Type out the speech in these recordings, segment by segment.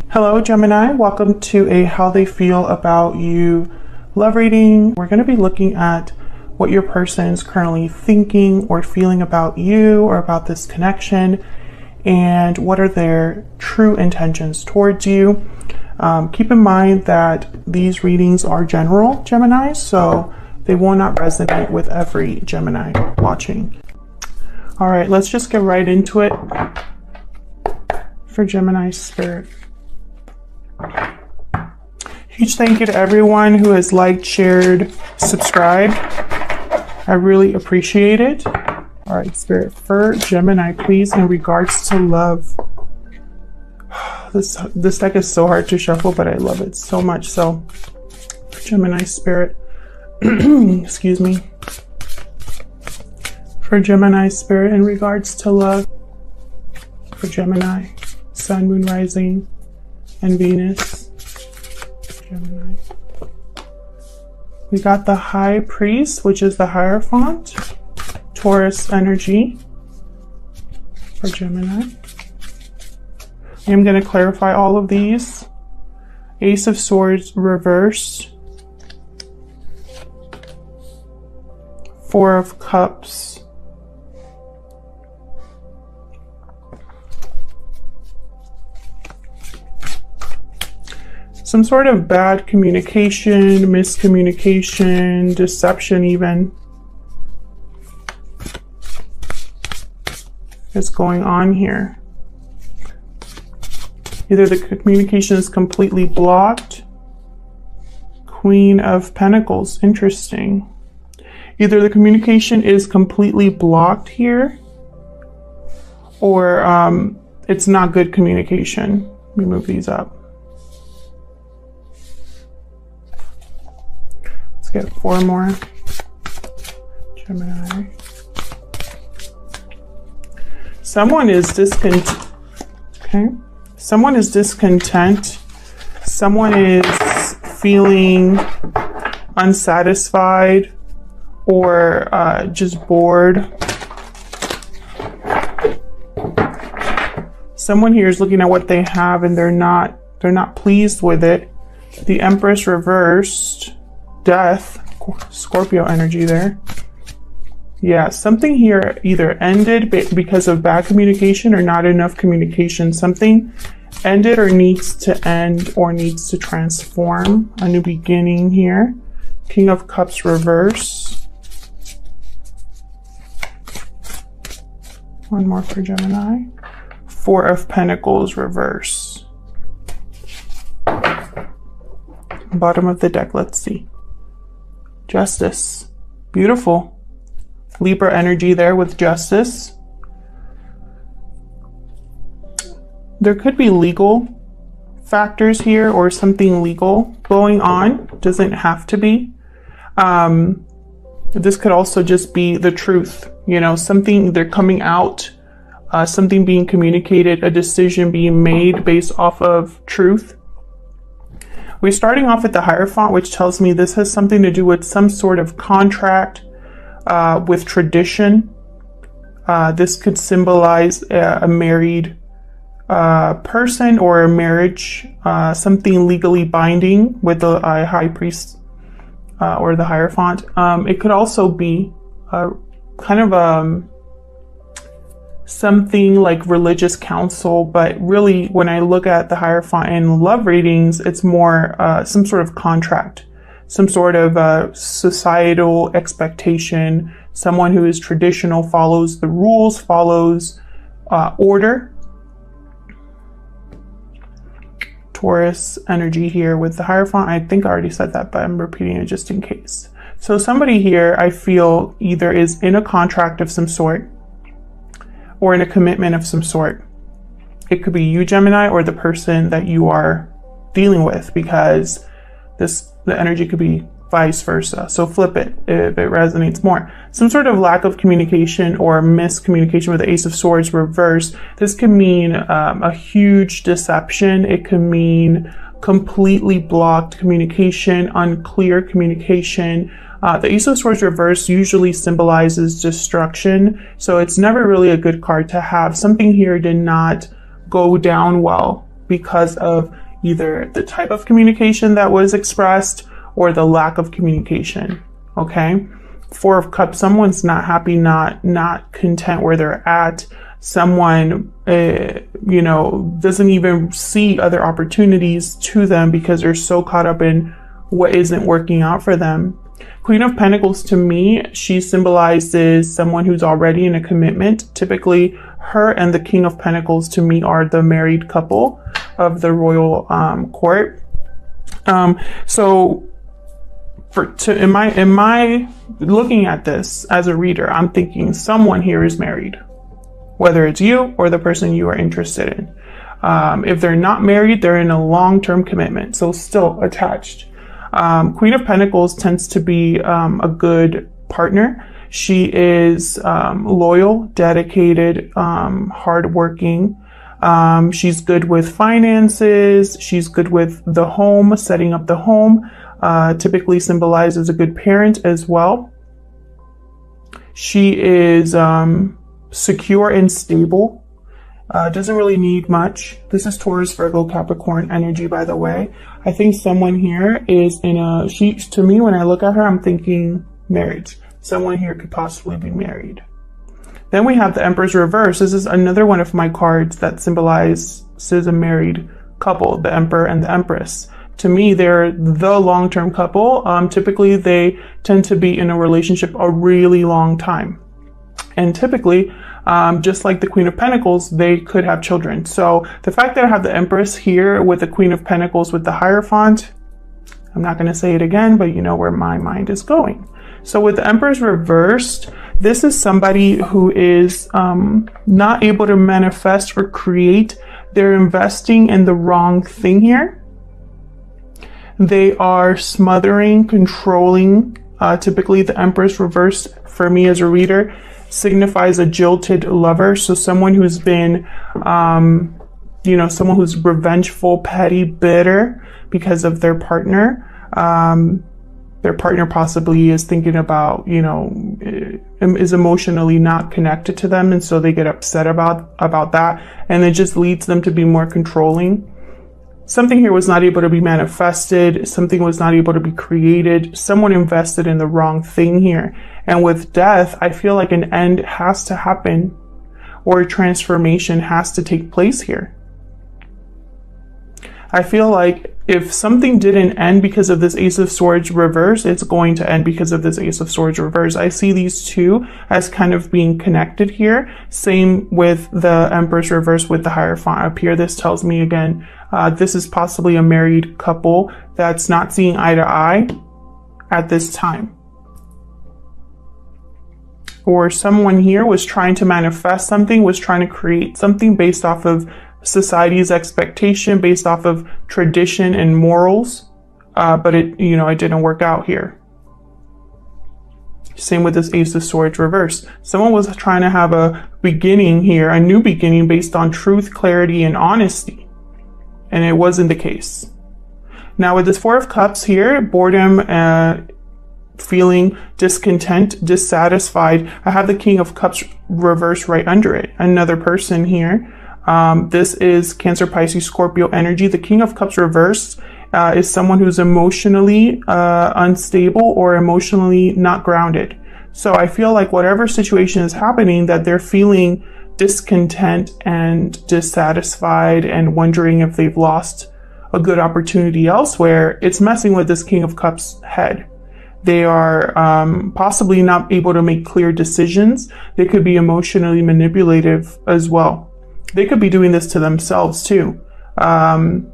Hello Gemini, welcome to a how they feel about you love reading. We're going to be looking at what your person is currently thinking or feeling about you or about this connection, and what are their true intentions towards you. Keep in mind that these readings are general, Gemini, so they will not resonate with every Gemini watching. All right, let's just get right into it for Gemini spirit. Huge thank you to everyone who has liked, shared, subscribed. I really appreciate it. All right, spirit, for Gemini, please, in regards to love. This deck is so hard to shuffle, but I love it so much. So, for Gemini spirit, excuse me. For Gemini spirit, in regards to love. For Gemini, Sun, Moon, Rising, and Venus. Gemini. We got the High Priest, which is the Hierophant, Taurus energy for Gemini. I'm going to clarify all of these. Ace of Swords reverse, Four of Cups, some sort of bad communication, miscommunication, deception even is going on here. Either the communication is completely blocked. Queen of Pentacles, interesting. Either the communication is completely blocked here, or it's not good communication. Let me move these up. Get 4 more. Gemini. Someone is discontent. Okay. Someone is discontent. Someone is feeling unsatisfied or just bored. Someone here is looking at what they have and they're not pleased with it. The Empress reversed. Death, Scorpio energy there. Yeah, something here either ended because of bad communication or not enough communication. Something ended or needs to end or needs to transform. A new beginning here. King of Cups reverse. One more for Gemini. Four of Pentacles reverse. Bottom of the deck, let's see. Justice. Beautiful. Libra energy there with Justice. There could be legal factors here or something legal going on. Doesn't have to be. This could also just be the truth. You know, something they're coming out, something being communicated, a decision being made based off of truth. We're starting off with the Hierophant, which tells me this has something to do with some sort of contract with tradition. This could symbolize a married person or a marriage, something legally binding with the High Priest or the Hierophant. It could also be kind of something like religious counsel, but really when I look at the Hierophant in love readings, it's more some sort of contract, some sort of societal expectation, someone who is traditional, follows the rules, follows order. Taurus energy here with the Hierophant. I think I already said that, but I'm repeating it just in case. So somebody here I feel either is in a contract of some sort, or in a commitment of some sort. It could be you, Gemini, or the person that you are dealing with, because the energy could be vice versa. So flip it if it resonates more. Some sort of lack of communication or miscommunication with the Ace of Swords reverse. This could mean a huge deception. It could mean completely blocked communication, unclear communication. The Ace of Swords reverse usually symbolizes destruction, so it's never really a good card to have. Something here did not go down well because of either the type of communication that was expressed or the lack of communication. Okay. Four of Cups, someone's not happy, not content where they're at. Someone, doesn't even see other opportunities to them because they're so caught up in what isn't working out for them. Queen of Pentacles, to me, she symbolizes someone who's already in a commitment. Typically, her and the King of Pentacles, to me, are the married couple of the royal court. In my looking at this as a reader, I'm thinking someone here is married, whether it's you or the person you are interested in. If they're not married, they're in a long-term commitment, so still attached. Queen of Pentacles tends to be a good partner. She is loyal, dedicated, hardworking. She's good with finances. She's good with the home, setting up the home. Typically symbolizes a good parent as well. She is secure and stable. Doesn't really need much. This is Taurus, Virgo, Capricorn energy, by the way. I think someone here is to me, when I look at her, I'm thinking marriage. Someone here could possibly be married. Then we have the Empress reverse. This is another one of my cards that symbolizes a married couple, the Emperor and the Empress. To me, they're the long-term couple. Typically, they tend to be in a relationship a really long time. And typically, just like the Queen of Pentacles, they could have children. So the fact that I have the Empress here with the Queen of Pentacles with the Hierophant, I'm not going to say it again, but you know where my mind is going. So with the Empress reversed, this is somebody who is not able to manifest or create. They're investing in the wrong thing here. They are smothering, controlling. Typically, the Empress reversed, for me as a reader, signifies a jilted lover. So someone who's been, someone who's revengeful, petty, bitter because of their partner. Their partner possibly is thinking about, is emotionally not connected to them. And so they get upset about that. And it just leads them to be more controlling. Something here was not able to be manifested. Something was not able to be created. Someone invested in the wrong thing here. And with death, I feel like an end has to happen or a transformation has to take place here. I feel like if something didn't end because of this Ace of Swords reverse, it's going to end because of this Ace of Swords reverse. I see these two as kind of being connected here. Same with the Empress reverse with the Hierophant up here. This tells me again, this is possibly a married couple that's not seeing eye to eye at this time. Or someone here was trying to manifest something, was trying to create something based off of society's expectation, based off of tradition and morals, but it didn't work out here. Same with this Ace of Swords reverse. Someone was trying to have a beginning here, a new beginning based on truth, clarity, and honesty, and it wasn't the case. Now with this Four of Cups here, boredom, feeling discontent, dissatisfied. I have the King of Cups reverse right under it. Another person here. This is Cancer, Pisces, Scorpio energy. The King of Cups reversed is someone who's emotionally unstable or emotionally not grounded. So I feel like whatever situation is happening, that they're feeling discontent and dissatisfied and wondering if they've lost a good opportunity elsewhere, it's messing with this King of Cups head. They are possibly not able to make clear decisions. They could be emotionally manipulative as well. They could be doing this to themselves too. Trying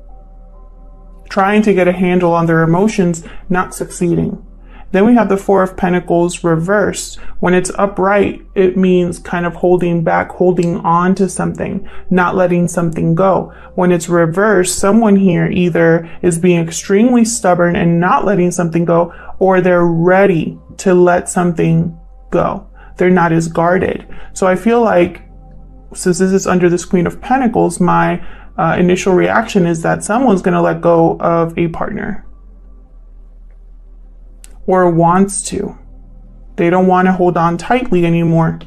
to get a handle on their emotions, not succeeding. Then we have the Four of Pentacles reversed. When it's upright, it means kind of holding back, holding on to something, not letting something go. When it's reversed, someone here either is being extremely stubborn and not letting something go, or they're ready to let something go. They're not as guarded. So I feel like, since this is under this Queen of Pentacles, my initial reaction is that someone's going to let go of a partner. Or wants to. They don't want to hold on tightly anymore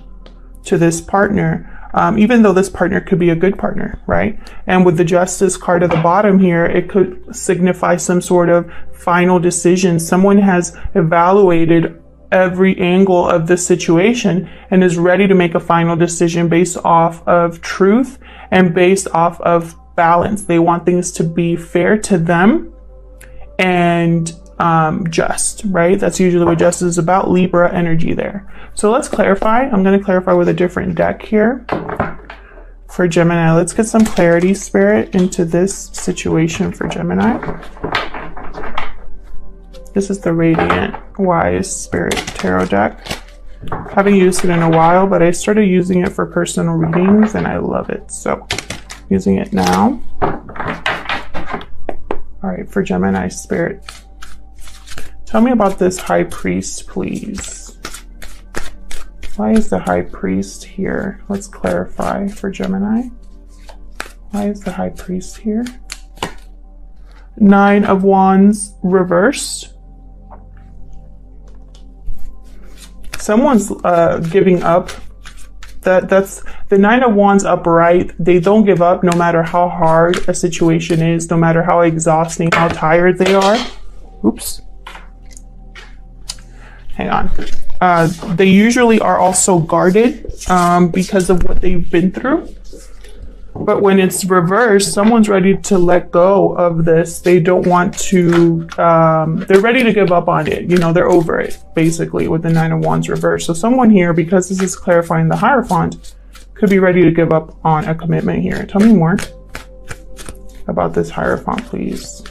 to this partner. even though this partner could be a good partner, right? And with the Justice card at the bottom here, it could signify some sort of final decision. Someone has evaluated every angle of the situation and is ready to make a final decision based off of truth and based off of balance. They want things to be fair to them and just, right? That's usually what justice is about. Libra energy there. So let's clarify. I'm going to clarify with a different deck here for Gemini. Let's get some clarity, Spirit, into this situation for Gemini. This is the Radiant Wise Spirit Tarot deck. Haven't used it in a while, but I started using it for personal readings and I love it. So using it now. All right, for Gemini Spirit. Tell me about this High Priest, please. Why is the High Priest here? Let's clarify for Gemini. Why is the High Priest here? 9 of Wands reversed. Someone's giving up. That's the 9 of Wands upright. They don't give up no matter how hard a situation is, no matter how exhausting, how tired they are. Oops. Hang on. They usually are also guarded because of what they've been through. But when it's reversed, someone's ready to let go of this. They don't want to, they're ready to give up on it. You know, they're over it, basically, with the 9 of Wands reversed. So someone here, because this is clarifying the Hierophant, could be ready to give up on a commitment here. Tell me more about this Hierophant, please.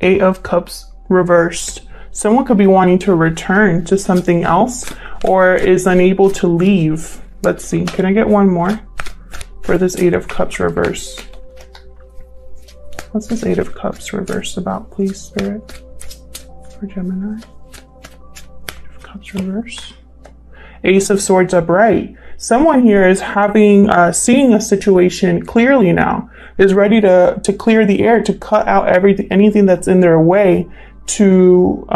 8 of Cups reversed. Someone could be wanting to return to something else or is unable to leave. Let's see. Can I get one more for this 8 of Cups reverse? What's this 8 of Cups reverse about, please, Spirit? For Gemini. 8 of Cups reverse. Ace of Swords upright. Someone here is having, seeing a situation clearly now, is ready to clear the air, to cut out anything that's in their way, to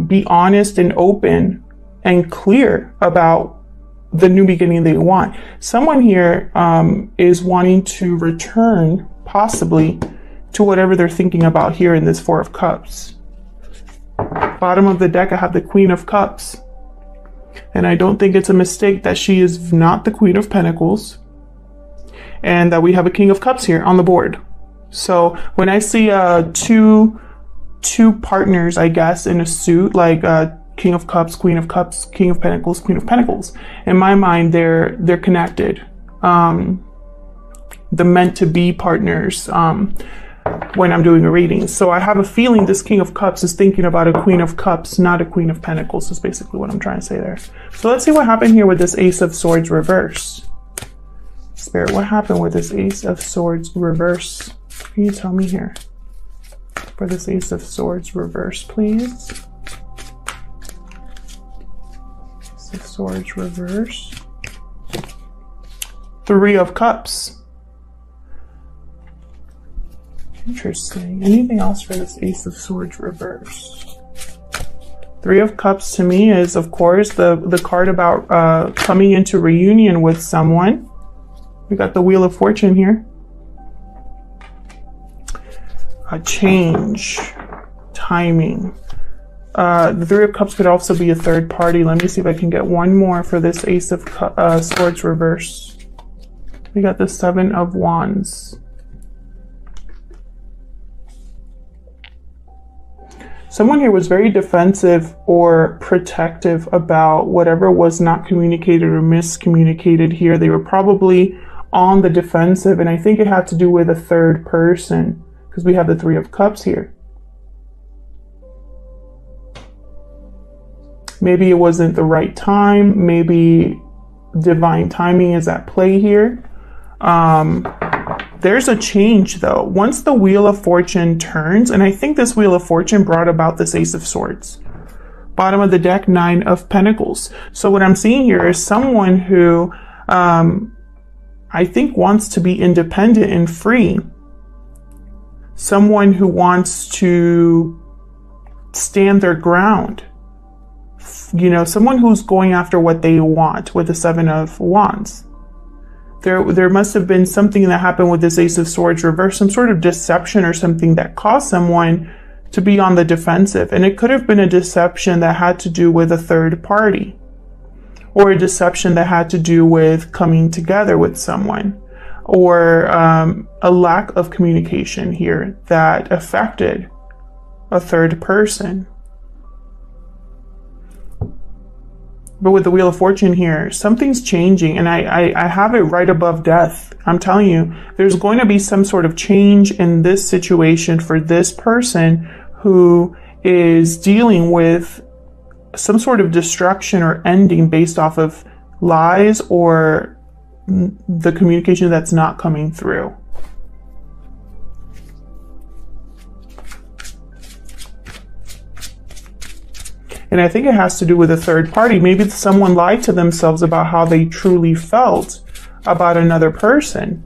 be honest and open and clear about the new beginning they want. Someone here is wanting to return, possibly, to whatever they're thinking about here in this 4 of Cups. Bottom of the deck, I have the Queen of Cups. And I don't think it's a mistake that she is not the Queen of Pentacles. And that we have a King of Cups here on the board. So when I see two partners, I guess, in a suit, like King of Cups, King of Pentacles, Queen of Pentacles, in my mind, they're connected. The meant to be partners when I'm doing a reading. So I have a feeling this King of Cups is thinking about a Queen of Cups, not a Queen of Pentacles, is basically what I'm trying to say there. So let's see what happened here with this Ace of Swords reverse. Spirit, what happened with this Ace of Swords reverse? Can you tell me here? For this Ace of Swords reverse, please. Ace of Swords reverse. 3 of Cups. Interesting. Anything else for this Ace of Swords reverse? 3 of Cups to me is, of course, the card about coming into reunion with someone. We got the Wheel of Fortune here. A change, timing. The 3 of Cups could also be a third party. Let me see if I can get one more for this Ace of Swords reverse. We got the 7 of Wands. Someone here was very defensive or protective about whatever was not communicated or miscommunicated here. They were probably on the defensive, and I think it had to do with a third person, because we have the 3 of Cups here. Maybe it wasn't the right time. Maybe divine timing is at play here. There's a change though. Once the Wheel of Fortune turns, and I think this Wheel of Fortune brought about this Ace of Swords. Bottom of the deck, 9 of Pentacles. So what I'm seeing here is someone who I think wants to be independent and free. Someone who wants to stand their ground you know, someone who's going after what they want with the Seven of Wands. There must have been something that happened with this Ace of Swords reverse, some sort of deception or something that caused someone to be on the defensive. And it could have been a deception that had to do with a third party, or a deception that had to do with coming together with someone, or a lack of communication here that affected a third person. But with the Wheel of Fortune here, something's changing, and I have it right above death. I'm telling you, there's going to be some sort of change in this situation for this person who is dealing with some sort of destruction or ending based off of lies or the communication that's not coming through. And I think it has to do with a third party. Maybe someone lied to themselves about how they truly felt about another person.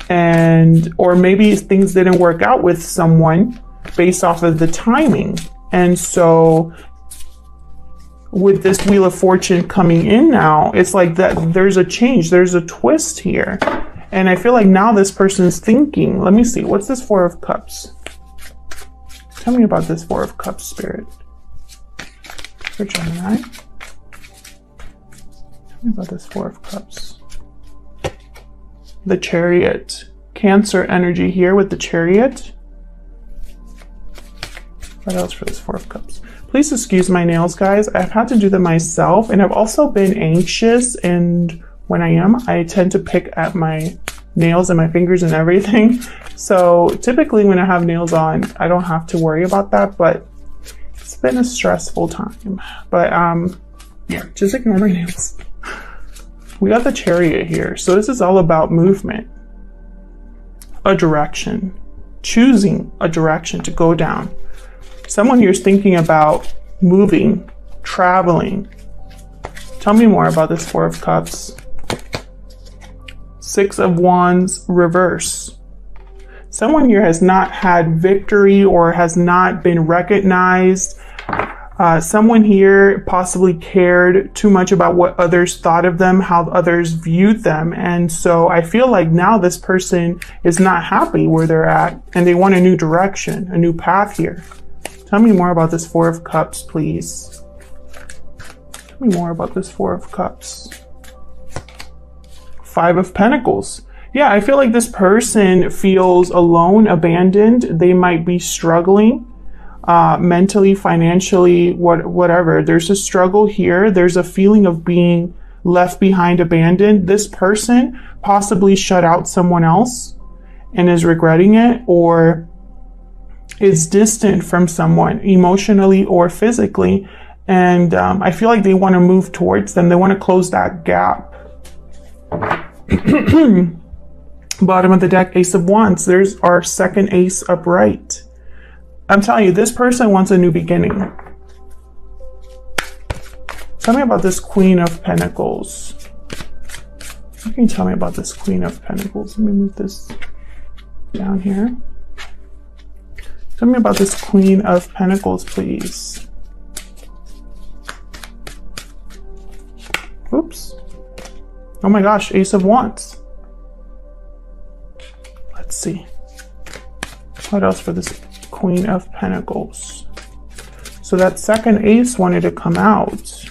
Or maybe things didn't work out with someone based off of the timing. And so with this Wheel of Fortune coming in now, it's like that there's a change, there's a twist here. And I feel like now this person's thinking, let me see, what's this Four of Cups? Tell me about this Four of Cups, Spirit. For Gemini. Tell me about this Four of Cups. The Chariot. Cancer energy here with the Chariot. What else for this Four of Cups? Please excuse my nails, guys. I've had to do them myself, and I've also been anxious, and when I tend to pick at my nails and my fingers and everything. So typically when I have nails on, I don't have to worry about that, but it's been a stressful time. But yeah, just ignore my nails. We got the Chariot here. So this is all about movement, a direction, choosing a direction to go down. Someone here is thinking about moving, traveling. Tell me more about this Four of Cups. Six of Wands reverse. Someone here has not had victory or has not been recognized. Someone here possibly cared too much about what others thought of them, how others viewed them. And so I feel like now this person is not happy where they're at and they want a new direction, a new path here. Tell me more about this Four of Cups, please. Tell me more about this Four of Cups. Five of Pentacles. Yeah, I feel like this person feels alone, abandoned. They might be struggling mentally, financially, whatever. There's a struggle here. There's a feeling of being left behind, abandoned. This person possibly shut out someone else and is regretting it, or is distant from someone emotionally or physically. And I feel like they want to move towards them. They want to close that gap. Bottom of the deck, Ace of Wands. There's our second ace upright. I'm telling you, this person wants a new beginning. Tell me about this Queen of Pentacles. What can you tell me about this Queen of Pentacles? Let me move this down here. Tell me about this Queen of Pentacles, please. Oops. Oh my gosh, Ace of Wands. Let's see. What else for this Queen of Pentacles? So that second ace wanted to come out.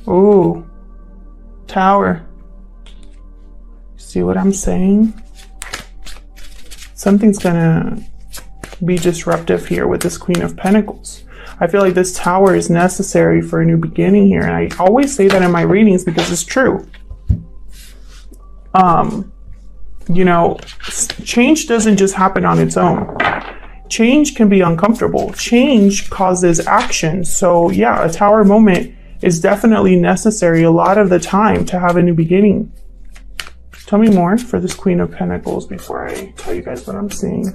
Ooh. Tower. See what I'm saying? Something's gonna be disruptive here with this Queen of Pentacles. I feel like this Tower is necessary for a new beginning here. And I always say that in my readings because it's true. You know, change doesn't just happen on its own. Change can be uncomfortable. Change causes action. So yeah, a Tower moment is definitely necessary a lot of the time to have a new beginning. Tell me more for this Queen of Pentacles before I tell you guys what I'm seeing.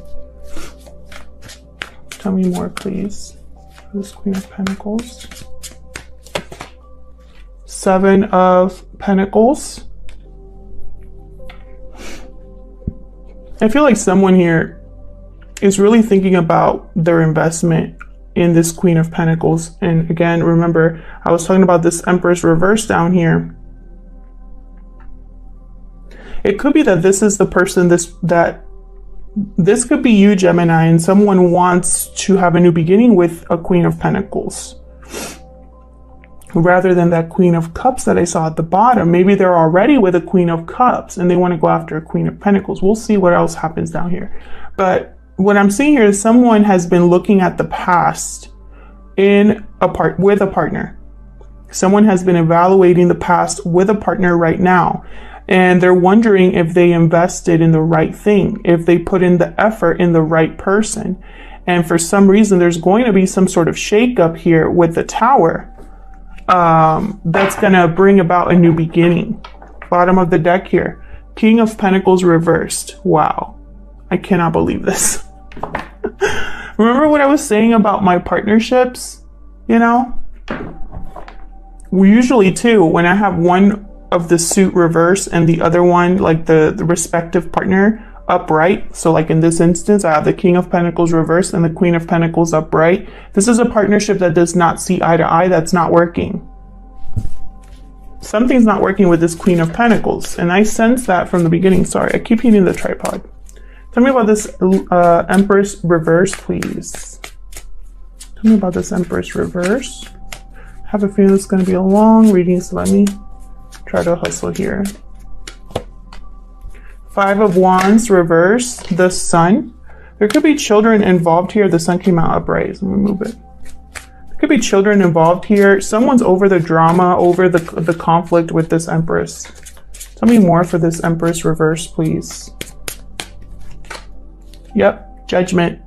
Tell me more, please, for this Queen of Pentacles. Seven of Pentacles. I feel like someone here is really thinking about their investment in this Queen of Pentacles. And again, remember, I was talking about this Empress reverse down here. It could be that this is the person this could be you, Gemini, and someone wants to have a new beginning with a Queen of Pentacles. Rather than that Queen of Cups that I saw at the bottom. Maybe they're already with a Queen of Cups and they want to go after a Queen of Pentacles. We'll see what else happens down here. But what I'm seeing here is someone has been looking at the past with a partner. Someone has been evaluating the past with a partner right now. And they're wondering if they invested in the right thing, if they put in the effort in the right person. And for some reason, there's going to be some sort of shakeup here with the Tower. That's going to bring about a new beginning. Bottom of the deck here. King of Pentacles reversed. Wow. I cannot believe this. Remember what I was saying about my partnerships? You know? We usually too, when I have one of the suit reverse and the other one, like the respective partner, upright. So like in this instance, I have the King of Pentacles reversed and the Queen of Pentacles upright. This is a partnership that does not see eye to eye. That's not working. Something's not working with this Queen of Pentacles. And I sense that from the beginning. Sorry, I keep hitting the tripod. Tell me about this Empress reverse, please. Tell me about this Empress reverse. I have a feeling it's going to be a long reading, so let me try to hustle here. Five of Wands reverse, the Sun. There could be children involved here. The Sun came out upright, so I'm gonna move it. There could be children involved here. Someone's over the drama, over the conflict with this Empress. Tell me more for this Empress reverse, please. Yep, Judgment.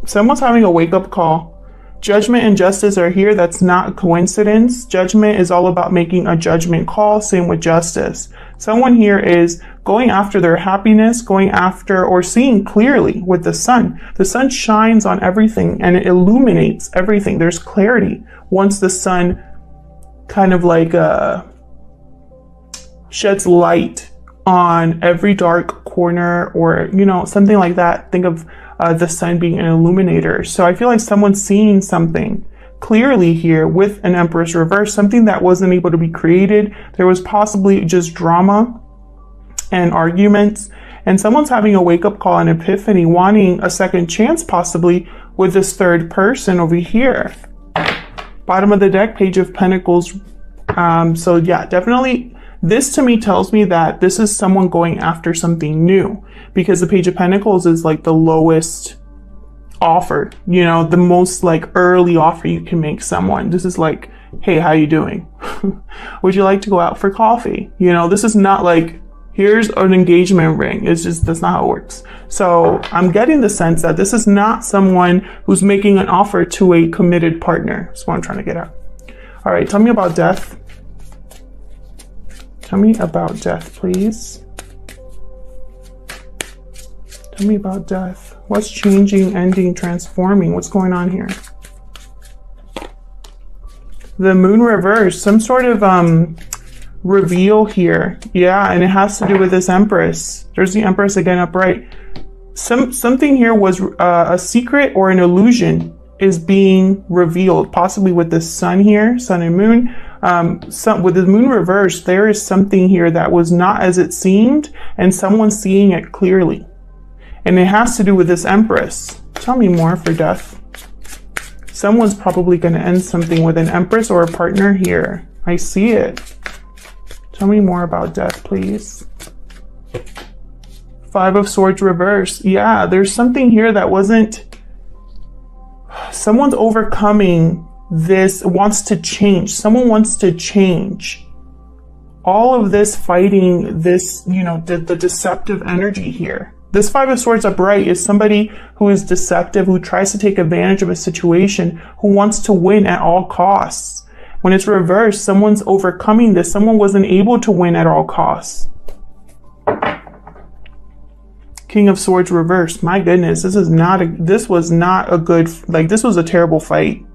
Someone's having a wake-up call. Judgment and justice are here. That's not a coincidence. Judgment is all about making a judgment call. Same with justice. Someone here is going after their happiness, going after or seeing clearly with the sun. The sun shines on everything and it illuminates everything. There's clarity once the sun kind of like sheds light on every dark corner, or, you know, something like that. Think of the sun being an illuminator. So I feel like someone's seeing something clearly here with an Empress reverse, something that wasn't able to be created. There was possibly just drama and arguments, and someone's having a wake-up call, an epiphany, wanting a second chance possibly with this third person over here. Bottom of the deck, Page of Pentacles. So yeah, definitely this to me tells me that this is someone going after something new, because the Page of Pentacles is like the lowest offer, you know, the most like early offer you can make someone. This is like, hey, how you doing? Would you like to go out for coffee? You know, this is not like, here's an engagement ring. It's just, that's not how it works. So I'm getting the sense that this is not someone who's making an offer to a committed partner. That's what I'm trying to get at. All right, tell me about death. Tell me about death, please. Tell me about death. What's changing, ending, transforming? What's going on here? The Moon reverse, some sort of reveal here. Yeah, and it has to do with this Empress. There's the Empress again upright. Something here was a secret or an illusion is being revealed, possibly with the sun here, sun and moon. With the moon reverse, there is something here that was not as it seemed, and someone's seeing it clearly. And it has to do with this Empress. Tell me more for death. Someone's probably going to end something with an Empress or a partner here. I see it. Tell me more about death, please. Five of Swords reverse. Yeah, there's something here that wasn't... Someone's overcoming this, wants to change. Someone wants to change. All of this fighting this, you know, the deceptive energy here. This Five of Swords upright is somebody who is deceptive, who tries to take advantage of a situation, who wants to win at all costs. When it's reversed, someone's overcoming this. Someone wasn't able to win at all costs. King of Swords reversed. My goodness, this was not a good, like, this was a terrible fight.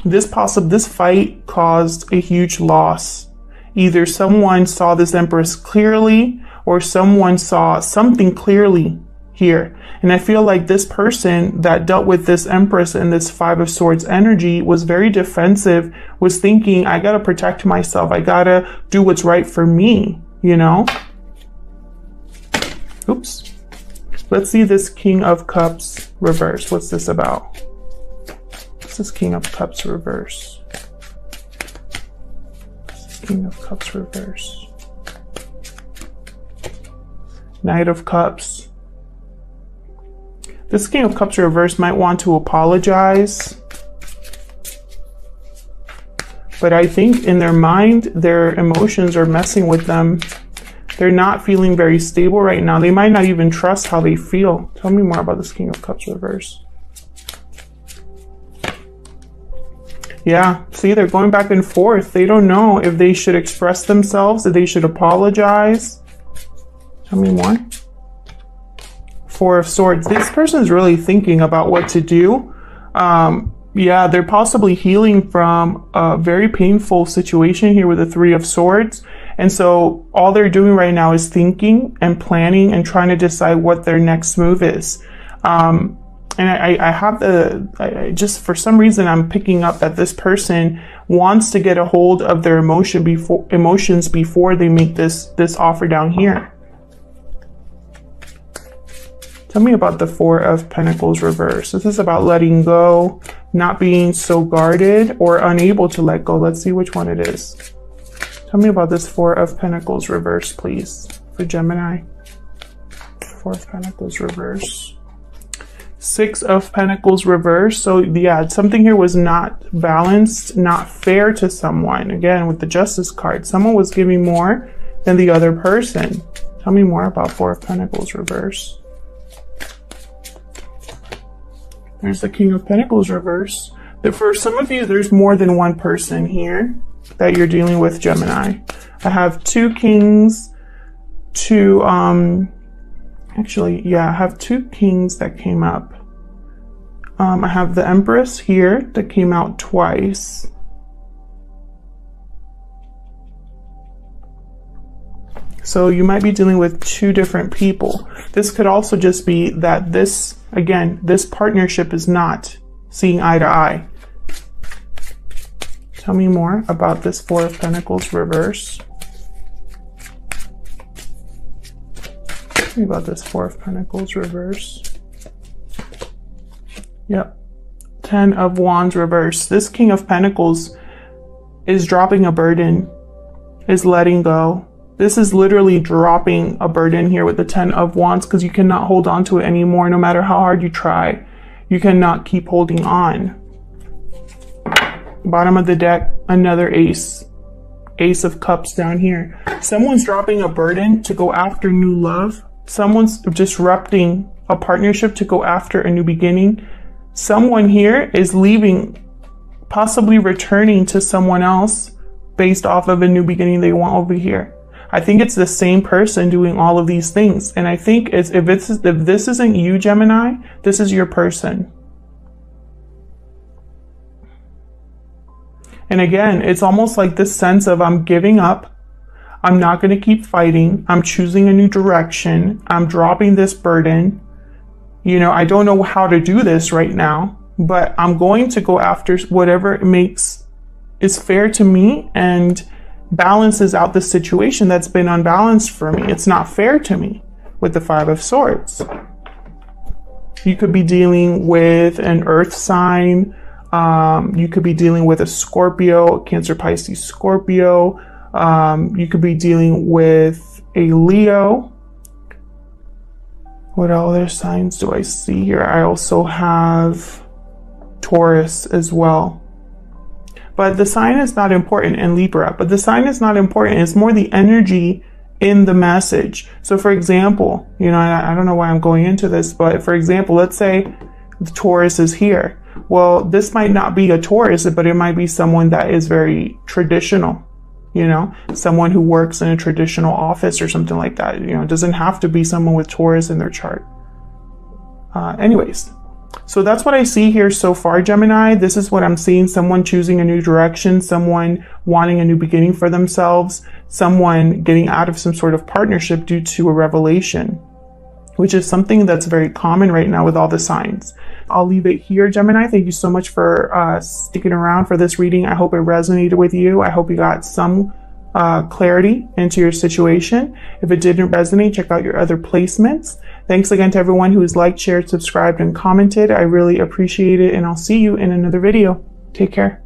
This fight caused a huge loss. Either someone saw this Empress clearly, or someone saw something clearly here. And I feel like this person that dealt with this Empress and this Five of Swords energy was very defensive, was thinking, I gotta protect myself. I gotta do what's right for me, you know? Oops. Let's see this King of Cups reverse. What's this about? What's this King of Cups reverse? King of Cups reverse. Knight of Cups. This King of Cups reverse might want to apologize. But I think in their mind, their emotions are messing with them. They're not feeling very stable right now. They might not even trust how they feel. Tell me more about this King of Cups reverse. Yeah, see, they're going back and forth. They don't know if they should express themselves, if they should apologize. Tell me more. Four of Swords. This person's really thinking about what to do. Yeah, they're possibly healing from a very painful situation here with the Three of Swords. And so all they're doing right now is thinking and planning and trying to decide what their next move is. And I have just for some reason, I'm picking up that this person wants to get a hold of their emotions before they make this offer down here. Tell me about the Four of Pentacles reverse. This is about letting go, not being so guarded or unable to let go. Let's see which one it is. Tell me about this Four of Pentacles reverse, please, for Gemini. Four of Pentacles reverse. Six of Pentacles reverse. So yeah, something here was not balanced, not fair to someone. Again, with the Justice card, someone was giving more than the other person. Tell me more about Four of Pentacles reverse. There's the King of Pentacles reverse. For some of you, there's more than one person here that you're dealing with, Gemini. I have two kings, actually, yeah, I have two kings that came up. I have the Empress here that came out twice. So you might be dealing with two different people. This could also just be that this, again, this partnership is not seeing eye to eye. Tell me more about this Four of Pentacles reverse. Tell me about this Four of Pentacles reverse. Yep. Ten of Wands reverse. This King of Pentacles is dropping a burden, is letting go. This is literally dropping a burden here with the Ten of Wands, because you cannot hold on to it anymore no matter how hard you try. You cannot keep holding on. Bottom of the deck, another ace. Ace of Cups down here. Someone's dropping a burden to go after new love. Someone's disrupting a partnership to go after a new beginning. Someone here is leaving, possibly returning to someone else based off of a new beginning they want over here. I think it's the same person doing all of these things. And I think if this isn't you, Gemini, this is your person. And again, it's almost like this sense of I'm giving up. I'm not going to keep fighting. I'm choosing a new direction. I'm dropping this burden. You know, I don't know how to do this right now, but I'm going to go after whatever is fair to me and balances out the situation that's been unbalanced for me. It's not fair to me with the Five of Swords. You could be dealing with an earth sign. You could be dealing with a Scorpio, Cancer, Pisces, Scorpio. You could be dealing with a Leo. What other signs do I see here? I also have Taurus as well. But the sign is not important in Libra, but the sign is not important. It's more the energy in the message. So for example, you know, I don't know why I'm going into this, but for example, let's say the Taurus is here. Well, this might not be a Taurus, but it might be someone that is very traditional, you know, someone who works in a traditional office or something like that. You know, it doesn't have to be someone with Taurus in their chart. Anyways, So that's what I see here so far, Gemini. This is what I'm seeing. Someone choosing a new direction, someone wanting a new beginning for themselves, someone getting out of some sort of partnership due to a revelation, which is something that's very common right now with all the signs. I'll leave it here, Gemini. Thank you so much for sticking around for this reading. I hope it resonated with you. I hope you got some clarity into your situation. If it didn't resonate, check out your other placements. Thanks again to everyone who has liked, shared, subscribed, and commented. I really appreciate it, and I'll see you in another video. Take care.